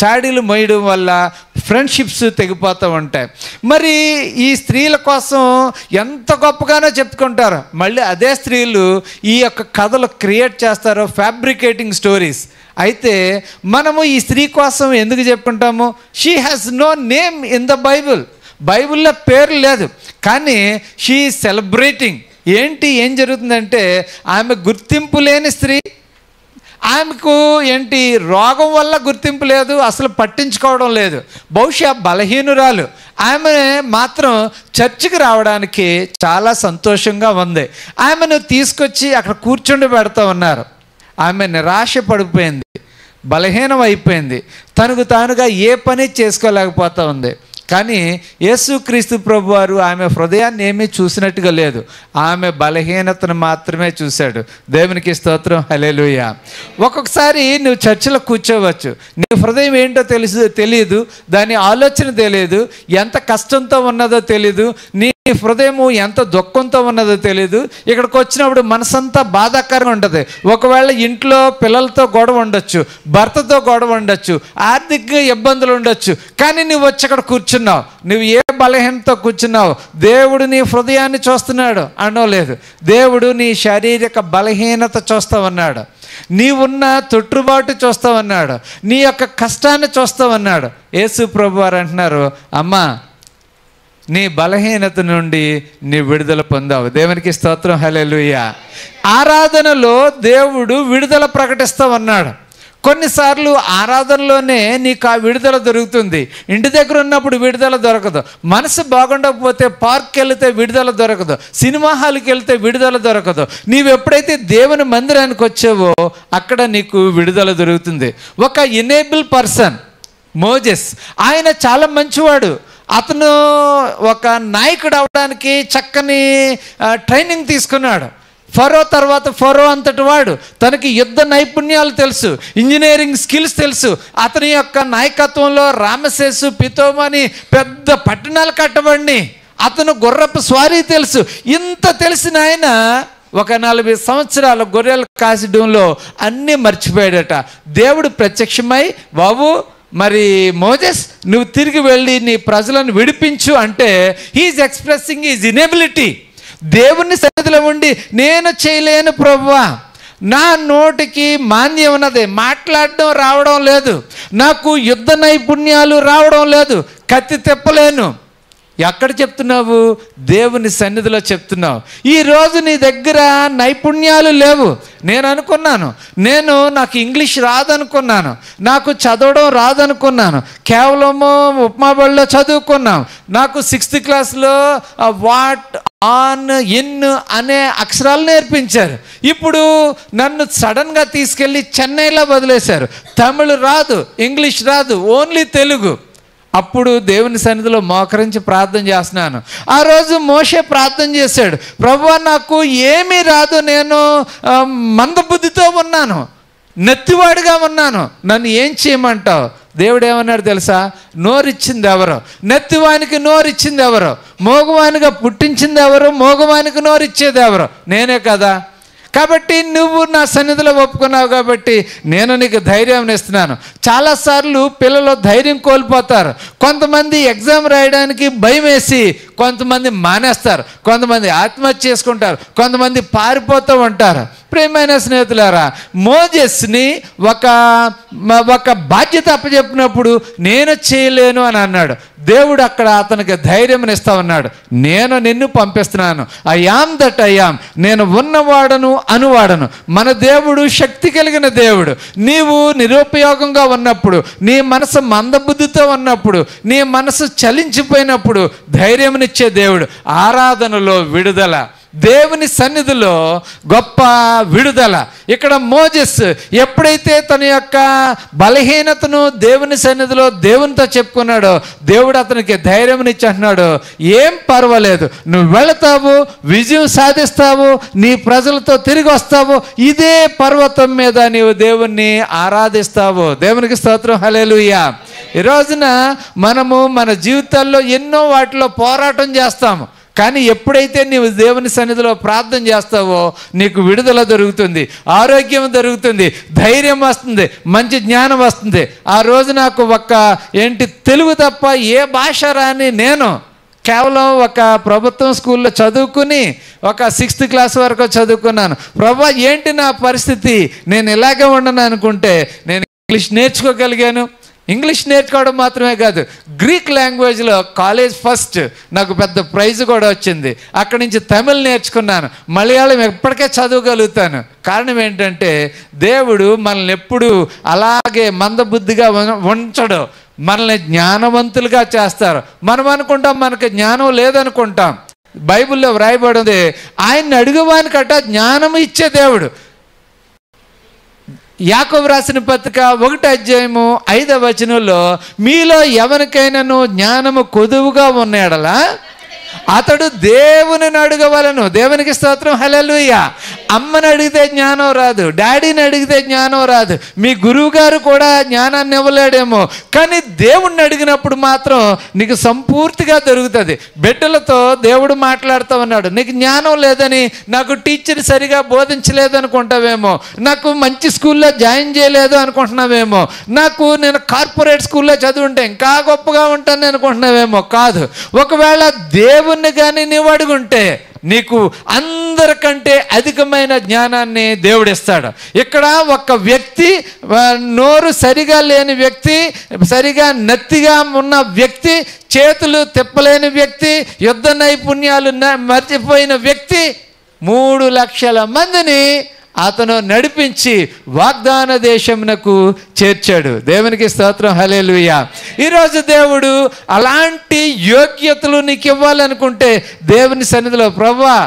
చాడీలు మోయడం వల్ల ఫ్రెండ్షిప్స్ తెగిపోతూ ఉంటాయి. మరి ఈ స్త్రీల కోసం ఎంత గొప్పగానో చెప్పుకుంటారు, మళ్ళీ అదే స్త్రీలు ఈ యొక్క కథలు క్రియేట్ చేస్తారు, ఫ్యాబ్రికేటింగ్ స్టోరీస్. అయితే మనము ఈ స్త్రీ కోసం ఎందుకు చెప్పుకుంటాము? She has no name in the బైబిల్లో పేరు లేదు, కానీ షీ సెలబ్రేటింగ్. ఏం జరుగుతుందంటే ఆమె గుర్తింపు లేని స్త్రీ, ఆమెకు రోగం వల్ల గుర్తింపు లేదు, అసలు పట్టించుకోవడం లేదు, బహుశా బలహీనురాలు. ఆమె మాత్రం చర్చికి రావడానికి చాలా సంతోషంగా ఉంది. ఆమెను తీసుకొచ్చి అక్కడ కూర్చుండి పెడతా ఉన్నారు. ఆమె నిరాశ పడిపోయింది, బలహీనం అయిపోయింది, తనకు తానుగా ఏ పని చేసుకోలేకపోతూ ఉంది. కానీ యేసుక్రీస్తు ప్రభు వారు ఆమె హృదయాన్ని ఏమీ చూసినట్టుగా లేదు, ఆమె బలహీనతను మాత్రమే చూశాడు. దేవునికి స్తోత్రం, హల్లెలూయా. ఒక్కొక్కసారి నువ్వు చర్చిలో కూర్చోవచ్చు, నీ హృదయం ఏంటో తెలియదు, దాని ఆలోచన తెలియదు, ఎంత కష్టంతో ఉన్నదో తెలీదు, నీ హృదయము ఎంత దుఃఖంతో ఉన్నదో తెలీదు. ఇక్కడికి వచ్చినప్పుడు మనసంతా బాధాకరంగా ఉంటుంది. ఒకవేళ ఇంట్లో పిల్లలతో గొడవ ఉండొచ్చు, భర్తతో గొడవ ఉండొచ్చు, ఆర్థికంగా ఇబ్బందులు ఉండొచ్చు, కానీ నువ్వు వచ్చి అక్కడ కూర్చున్నావు. నువ్వు ఏ బలహీనతో కూర్చున్నావు? దేవుడు నీ హృదయాన్ని చూస్తున్నాడు అనలేదు, దేవుడు నీ శారీరక బలహీనత చూస్తావన్నాడు, నీవున్న తొట్టుబాటు చూస్తావన్నాడు, నీ యొక్క కష్టాన్ని చూస్తావన్నాడు. యేసు ప్రభు వారు అంటున్నారు, అమ్మా నీ బలహీనత నుండి నీ విడుదల పొందావు. దేవునికి స్తోత్రం, హల్లెలూయా. ఆరాధనలో దేవుడు విడుదల ప్రకటిస్తామన్నాడు. కొన్నిసార్లు ఆరాధనలోనే నీకు ఆ విడుదల దొరుకుతుంది, ఇంటి దగ్గర ఉన్నప్పుడు విడుదల దొరకదు, మనసు బాగుండకపోతే పార్క్కి వెళితే విడుదల దొరకదు, సినిమా హాల్కి వెళ్తే విడుదల దొరకదు. నీవు ఎప్పుడైతే దేవుని మందిరానికి వచ్చావో అక్కడ నీకు విడుదల దొరుకుతుంది. ఒక ఎనేబుల్ పర్సన్ మోజెస్, ఆయన చాలా మంచివాడు, అతను ఒక నాయకుడు అవడానికి చక్కని ట్రైనింగ్ తీసుకున్నాడు. ఫరో తర్వాత ఫరో అంతటి వాడు, తనకి యుద్ధ నైపుణ్యాలు తెలుసు, ఇంజనీరింగ్ స్కిల్స్ తెలుసు. అతని యొక్క నాయకత్వంలో రామసేసు, పితోమని పెద్ద పట్టణాలు కట్టబడి, అతను గుర్రపు స్వారీ తెలుసు. ఇంత తెలిసిన ఆయన ఒక 40 సంవత్సరాల గొర్రెలు కాసడంలో అన్నీ మర్చిపోయాడట. దేవుడు ప్రత్యక్షమై, బాబు మరి మోజెస్ నువ్వు తిరిగి వెళ్ళి నీ ప్రజలను విడిపించు అంటే, హీఈస్ ఎక్స్ప్రెసింగ్ హిజ్ ఇనెబిలిటీ. దేవుని సన్నిధిలో ఉండి, నేను చేయలేను ప్రభువా, నా నోటికి మాంద్యం ఉన్నది, మాట్లాడడం రావడం లేదు, నాకు యుద్ధ నైపుణ్యాలు రావడం లేదు, కత్తి తిప్పలేను. ఎక్కడ చెప్తున్నావు? దేవుని సన్నిధిలో చెప్తున్నావు. ఈరోజు నీ దగ్గర నైపుణ్యాలు లేవు. నేను అనుకున్నాను, నాకు ఇంగ్లీష్ రాదనుకున్నాను, నాకు చదవడం రాదనుకున్నాను, కేవలము ఉపమాబడిలో చదువుకున్నాం, నాకు 6th క్లాస్లో వాట్, ఆన్, ఇన్ అనే అక్షరాలు నేర్పించారు. ఇప్పుడు నన్ను సడన్గా తీసుకెళ్ళి చెన్నైలో వదిలేశారు. తమిళ్ రాదు, ఇంగ్లీష్ రాదు, ఓన్లీ తెలుగు. అప్పుడు దేవుని సన్నిధిలో మోకరించి ప్రార్థన చేస్తున్నాను. ఆ రోజు మోషే ప్రార్థన చేశాడు, ప్రభువా నాకు ఏమీ రాదు, నేను మందబుద్ధితో ఉన్నాను, నెత్తివాడిగా ఉన్నాను, నన్ను ఏం చేయమంటావు? దేవుడు ఏమన్నాడు తెలుసా? నోరిచ్చింది ఎవరో? నెత్తివానికి నోరిచ్చింది ఎవరో? మోగవానిగా పుట్టించింది ఎవరు? మోగవానికి నోరిచ్చేది ఎవరో? నేనే కదా. కాబట్టి నువ్వు నా సన్నిధిలో ఒప్పుకున్నావు కాబట్టి నేను నీకు ధైర్యం ఇస్తున్నాను. చాలాసార్లు పిల్లలు ధైర్యం కోల్పోతారు. కొంతమంది ఎగ్జామ్ రాయడానికి భయం వేసి కొంతమంది మానేస్తారు, కొంతమంది ఆత్మహత్య చేసుకుంటారు, కొంతమంది పారిపోతూ ఉంటారు. ప్రియమైన స్నేహితులారా, మోజెస్ని ఒక బాధ్యత అప్పచెప్పినప్పుడు నేను చేయలేను అని అన్నాడు. దేవుడు అక్కడ అతనికి ధైర్యం ఇస్తా ఉన్నాడు. నేను నిన్ను పంపిస్తున్నాను, I am that I am, నేను ఉన్నవాడను అనువాడను. మన దేవుడు శక్తి కలిగిన దేవుడు. నీవు నిరుపయోగంగా ఉన్నప్పుడు, నీ మనసు మందబుద్ధితో ఉన్నప్పుడు, నీ మనసు చలించిపోయినప్పుడు ధైర్యంనిచ్చే దేవుడు. ఆరాధనలో విడుదల, దేవుని సన్నిధిలో గొప్ప విడుదల. ఇక్కడ మోజెస్ ఎప్పుడైతే తన యొక్క బలహీనతను దేవుని సన్నిధిలో దేవునితో చెప్పుకున్నాడో, దేవుడు అతనికి ధైర్యం ఇచ్చి అంటున్నాడు, ఏం పర్వాలేదు, నువ్వు వెళతావు, విజయం సాధిస్తావు, నీ ప్రజలతో తిరిగి వస్తావు, ఇదే పర్వతం మీద నీవు దేవుణ్ణి ఆరాధిస్తావు. దేవునికి స్తోత్రం, హల్లెలూయా. ఈ రోజున మనము మన జీవితాల్లో ఎన్నో వాటిలో పోరాటం చేస్తాము, కానీ ఎప్పుడైతే నీవు దేవుని సన్నిధిలో ప్రార్థన చేస్తావో నీకు విడుదల దొరుకుతుంది, ఆరోగ్యం దొరుకుతుంది, ధైర్యం వస్తుంది, మంచి జ్ఞానం వస్తుంది. ఆ రోజు నాకు తెలుగు తప్ప ఏ భాష రాని నేను కేవలం ఒక ప్రభుత్వం స్కూల్లో చదువుకుని ఒక 6th క్లాస్ వరకు చదువుకున్నాను. ప్రభా ఏంటి నా పరిస్థితి, నేను ఇలాగే ఉండను అనుకుంటే నేను ఇంగ్లీష్ నేర్చుకోగలిగాను. ఇంగ్లీష్ నేర్చుకోవడం మాత్రమే కాదు, గ్రీక్ లాంగ్వేజ్లో కాలేజ్ ఫస్ట్, నాకు పెద్ద ప్రైజ్ కూడా వచ్చింది. అక్కడి నుంచి తమిళ్ నేర్చుకున్నాను, మలయాళం ఎప్పటికే చదవగలుగుతాను. కారణం ఏంటంటే దేవుడు మనల్ని ఎప్పుడు అలాగే మందబుద్ధిగా ఉంచడు, మనల్ని జ్ఞానవంతులుగా చేస్తారు. మనం అనుకుంటాం మనకు జ్ఞానం లేదనుకుంటాం. బైబిల్లో వ్రాయబడింది, ఆయన్ని అడుగువానికట జ్ఞానం ఇచ్చే దేవుడు. యాకోబు రాసిన పత్రిక 1:5 మీలో ఎవరికైనాను జ్ఞానము కొదువుగా ఉన్న యెడల అతడు దేవుని అడగవలను. దేవునికి స్తోత్రం, హల్లెలూయా. అమ్మని అడిగితే జ్ఞానం రాదు, డాడీని అడిగితే జ్ఞానం రాదు, మీ గురువు గారు కూడా జ్ఞానాన్ని ఇవ్వలేడేమో, కానీ దేవుణ్ణి అడిగినప్పుడు మాత్రం నీకు సంపూర్తిగా దొరుకుతుంది. బిడ్డలతో దేవుడు మాట్లాడుతూ ఉన్నాడు, నీకు జ్ఞానం లేదని, నాకు టీచర్ సరిగా బోధించలేదు అనుకుంటావేమో, నాకు మంచి స్కూల్లో జాయిన్ చేయలేదు అనుకుంటున్నావేమో, నేను కార్పొరేట్ స్కూల్లో చదువుంటే ఇంకా గొప్పగా ఉంటాను అనుకుంటున్నావేమో. కాదు, ఒకవేళ దేవుణ్ణి కానీ నీవు అడుగుంటే నీకు అందరికంటే అధికమైన జ్ఞానాన్ని దేవుడిస్తాడు. ఇక్కడ ఒక వ్యక్తి, నోరు సరిగా లేని వ్యక్తి, సరిగా నత్తిగా ఉన్న వ్యక్తి, చేతులు తిప్పలేని వ్యక్తి, యుద్ధ నైపుణ్యాలు మర్చిపోయిన వ్యక్తి 3 లక్షల మందిని అతను నడిపించి వాగ్దాన దేశమునకు చేర్చాడు. దేవునికి స్తోత్రం, హల్లెలూయా. ఈరోజు దేవుడు అలాంటి యోగ్యతలు నీకు ఇవ్వాలనుకుంటే దేవుని సన్నిధిలో, ప్రభువా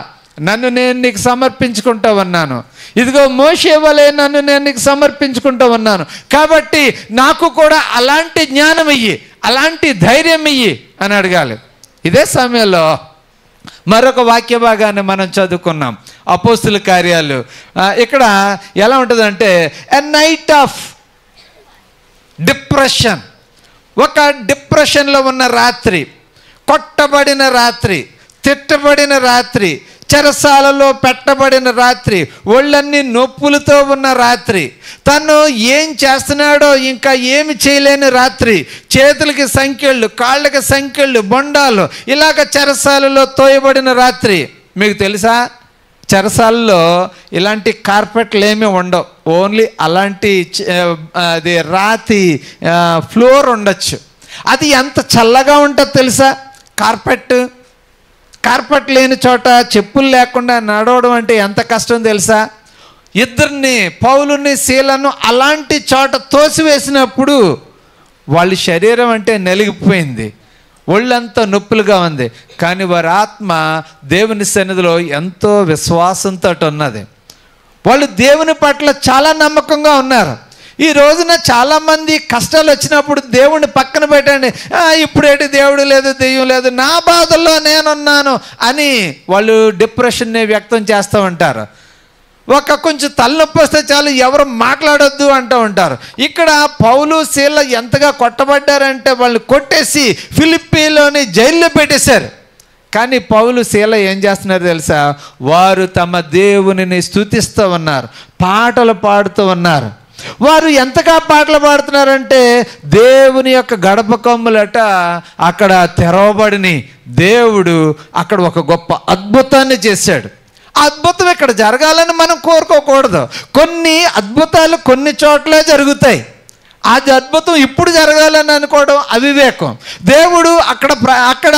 నన్ను నేను నీకు సమర్పించుకుంటా ఉన్నాను, ఇదిగో మోషే వలె నన్ను నేను నీకు సమర్పించుకుంటా ఉన్నాను, కాబట్టి నాకు కూడా అలాంటి జ్ఞానం ఇయ్యి, అలాంటి ధైర్యం ఇయ్యి అని అడగాలి. ఇదే సమయంలో మరొక వాక్య భాగాన్ని మనం చదువుకున్నాం, అపోస్తుల కార్యాలు. ఇక్కడ ఎలా ఉంటుందంటే, ఎ నైట్ ఆఫ్ డిప్రెషన్, ఒక డిప్రెషన్లో ఉన్న రాత్రి, కొట్టబడిన రాత్రి, తిట్టబడిన రాత్రి, చెరసాలలో పెట్టబడిన రాత్రి, ఒళ్ళన్నీ నొప్పులతో ఉన్న రాత్రి, తను ఏం చేస్తున్నాడో ఇంకా ఏమి చేయలేని రాత్రి, చేతులకి సంకెళ్ళు, కాళ్ళకి సంకెళ్ళు, బొండాలు, ఇలాగ చెరసాలలో తోయబడిన రాత్రి. మీకు తెలుసా, చెరసాలలో ఇలాంటి కార్పెట్లు ఏమీ ఉండవు, ఓన్లీ అలాంటి అది రాతి ఫ్లోర్ ఉండొచ్చు. అది ఎంత చల్లగా ఉంటుందో తెలుసా. కార్పెట్ లేని చోట చెప్పులు లేకుండా నడవడం అంటే ఎంత కష్టం తెలుసా. ఇద్దరిని, పౌలుని శీలను అలాంటి చోట తోసివేసినప్పుడు వాళ్ళ శరీరం అంటే నలిగిపోయింది, ఒళ్ళంతా నొప్పులుగా ఉంది, కానీ వారి ఆత్మ దేవుని సన్నిధిలో ఎంతో విశ్వాసంతో ఉన్నది. వాళ్ళు దేవుని పట్ల చాలా నమ్మకంగా ఉన్నారు. ఈ రోజున చాలామంది కష్టాలు వచ్చినప్పుడు దేవుణ్ణి పక్కన పెట్టండి, ఇప్పుడేంటి దేవుడు లేదు, దెయ్యం లేదు, నా బాధల్లో నేనున్నాను అని వాళ్ళు డిప్రెషన్ని వ్యక్తం చేస్తూ ఉంటారు. కొంచెం తలనొప్పి వస్తే చాలు ఎవరు మాట్లాడొద్దు అంటూ ఉంటారు. ఇక్కడ పౌలు శీల ఎంతగా కొట్టబడ్డారంటే వాళ్ళు కొట్టేసి ఫిలిప్పీలోని జైల్లో పెట్టేశారు. కానీ పౌలు శీల ఏం చేస్తున్నారు తెలుసా, వారు తమ దేవునిని స్తుతిస్తూ ఉన్నారు, పాటలు పాడుతూ ఉన్నారు. వారు ఎంతగా పాటలు పాడుతున్నారంటే దేవుని యొక్క గడప కమ్ములట అక్కడ తెరవబడిని. దేవుడు అక్కడ ఒక గొప్ప అద్భుతాన్ని చేశాడు. ఆ అద్భుతం ఇక్కడ జరగాలని మనం కోరుకోకూడదు. కొన్ని అద్భుతాలు కొన్ని చోట్లే జరుగుతాయి. అది అద్భుతం ఇప్పుడు జరగాలని అనుకోవడం అవివేకం. దేవుడు అక్కడ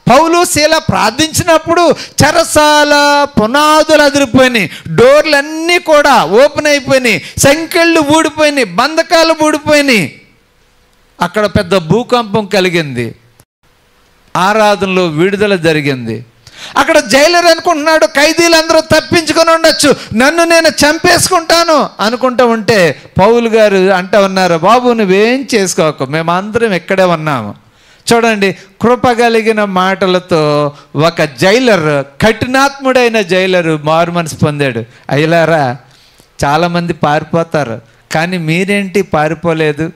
పౌలు శీల ప్రార్థించినప్పుడు చెరసాల పునాదులు అదిరిపోయినాయి, డోర్లన్నీ కూడా ఓపెన్ అయిపోయినాయి, సంకెళ్ళు ఊడిపోయినాయి, బంధకాలు ఊడిపోయినాయి. అక్కడ పెద్ద భూకంపం కలిగింది, ఆరాధనలో విడుదల జరిగింది. అక్కడ జైలర్ అనుకుంటున్నాడు, ఖైదీలందరూ తప్పించుకొని ఉండొచ్చు, నన్ను నేను చంపేసుకుంటాను అనుకుంటూ ఉంటే పౌలు గారు అంటూ ఉన్నారు, బాబు నువ్వేం చేసుకోకు, మేమందరం ఇక్కడే ఉన్నాము. చూడండి, కృప కలిగిన మాటలతో ఒక జైలర్, కఠినాత్ముడైన జైలరు మారు మనసు పొందాడు. అయ్యలారా, చాలామంది పారిపోతారు, కానీ మీరేంటి పారిపోలేదు?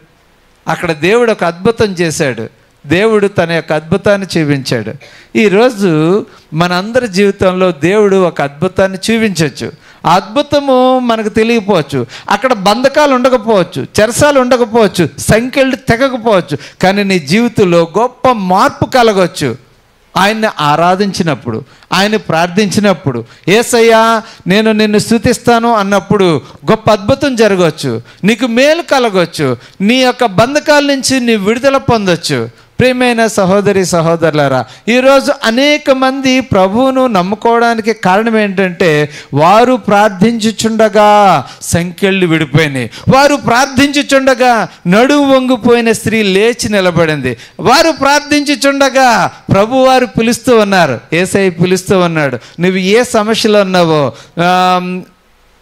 అక్కడ దేవుడు ఒక అద్భుతం చేశాడు. దేవుడు తన యొక్క అద్భుతాన్ని చూపించాడు. ఈరోజు మనందరి జీవితంలో దేవుడు ఒక అద్భుతాన్ని చూపించవచ్చు. ఆ అద్భుతము మనకు తెలియకపోవచ్చు, అక్కడ బంధకాలు ఉండకపోవచ్చు, చెరసాలు ఉండకపోవచ్చు, సంఖ్యలు తెగకపోవచ్చు, కానీ నీ జీవితంలో గొప్ప మార్పు కలగవచ్చు. ఆయన్ని ఆరాధించినప్పుడు, ఆయన్ని ప్రార్థించినప్పుడు, యేసయ్యా నేను నిన్ను స్తుతిస్తాను అన్నప్పుడు గొప్ప అద్భుతం జరగవచ్చు, నీకు మేలు కలగవచ్చు, నీ యొక్క బంధకాల నుంచి నీ విడుదల పొందొచ్చు. ప్రియమైన సహోదరి సహోదరులారా, ఈరోజు అనేక మంది ప్రభువును నమ్ముకోవడానికి కారణం ఏంటంటే వారు ప్రార్థించుచుండగా సంకెళ్ళు విడిపోయినాయి. వారు ప్రార్థించుచుండగా నడుము వంగిపోయిన స్త్రీ లేచి నిలబడింది. వారు ప్రార్థించుచుండగా ప్రభువారు పిలుస్తూ ఉన్నారు, యేసయ్య పిలుస్తూ ఉన్నాడు. నువ్వు ఏ సమస్యలో ఉన్నావో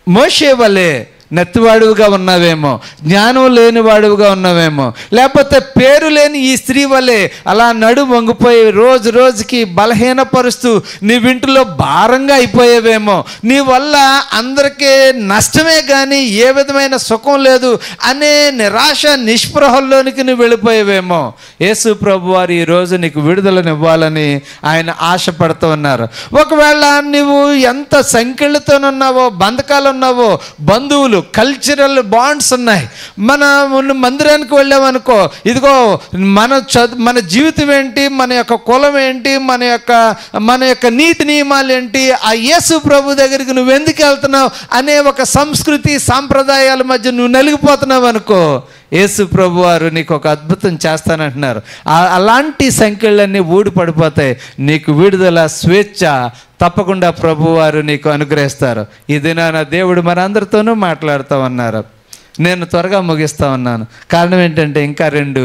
మోషే వలె నెత్తివాడువుగా ఉన్నావేమో, జ్ఞానం లేనివాడువుగా ఉన్నావేమో, లేకపోతే పేరు లేని ఈ స్త్రీ వల్లే అలా నడుము వంగిపోయి రోజు రోజుకి బలహీనపరుస్తూ నీ ఇంటిలో భారంగా అయిపోయేవేమో, నీ వల్ల అందరికీ నష్టమే కానీ ఏ విధమైన సుఖం లేదు అనే నిరాశ నిస్పృహల్లోనికి నువ్వు వెళ్ళిపోయేవేమో. యేసు ప్రభు వారు ఈరోజు నీకు విడుదలనివ్వాలని ఆయన ఆశపడుతూ ఉన్నారు. ఒకవేళ నువ్వు ఎంత సంఖ్యలతోనున్నావో, బంధకాలు ఉన్నావో, బంధువులు కల్చరల్ బాండ్స్ ఉన్నాయి. మన మందిరానికి వెళ్ళామనుకో, ఇదిగో మన జీవితం ఏంటి, మన యొక్క కులం ఏంటి, మన యొక్క నీతి నియమాలు ఏంటి, ఆ యేసు ప్రభు దగ్గరికి నువ్వు ఎందుకు వెళ్తున్నావు అనే ఒక సంస్కృతి సాంప్రదాయాల మధ్య నువ్వు నలిగిపోతున్నావు అనుకో, యేసు ప్రభు వారు నీకు ఒక అద్భుతం చేస్తానంటున్నారు. అలాంటి సంఖ్యలన్నీ ఊడిపడిపోతాయి. నీకు విడుదల, స్వేచ్ఛ తప్పకుండా ప్రభువారు నీకు అనుగ్రహిస్తారు. ఈ దినాన దేవుడు మనందరితోనూ మాట్లాడుతూ ఉన్నారు. నేను త్వరగా ముగిస్తూ ఉన్నాను, కారణం ఏంటంటే ఇంకా 2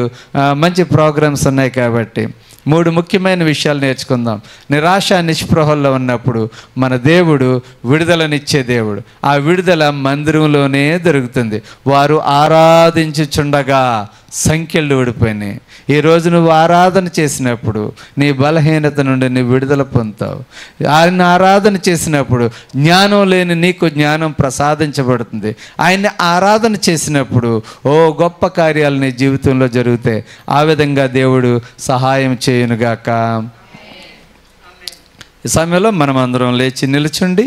మంచి ప్రోగ్రామ్స్ ఉన్నాయి కాబట్టి 3 ముఖ్యమైన విషయాలు నేర్చుకుందాం. నిరాశ నిస్పృహల్లో ఉన్నప్పుడు మన దేవుడు విడుదలనిచ్చే దేవుడు. ఆ విడుదల మందిరంలోనే దొరుకుతుంది. వారు ఆరాధించుచుండగా సంఖ్యలు ఊడిపోయినాయి. ఈరోజు నువ్వు ఆరాధన చేసినప్పుడు నీ బలహీనత నుండి నువ్వు విడుదల పొందుతావు. ఆయన ఆరాధన చేసినప్పుడు జ్ఞానం లేని నీకు జ్ఞానం ప్రసాదించబడుతుంది. ఆయన్ని ఆరాధన చేసినప్పుడు గొప్ప కార్యాలు నీ జీవితంలో జరుగుతాయి. ఆ విధంగా దేవుడు సహాయం చేయునుగాక. ఈ సమయంలో మనం అందరం లేచి నిలుచుండి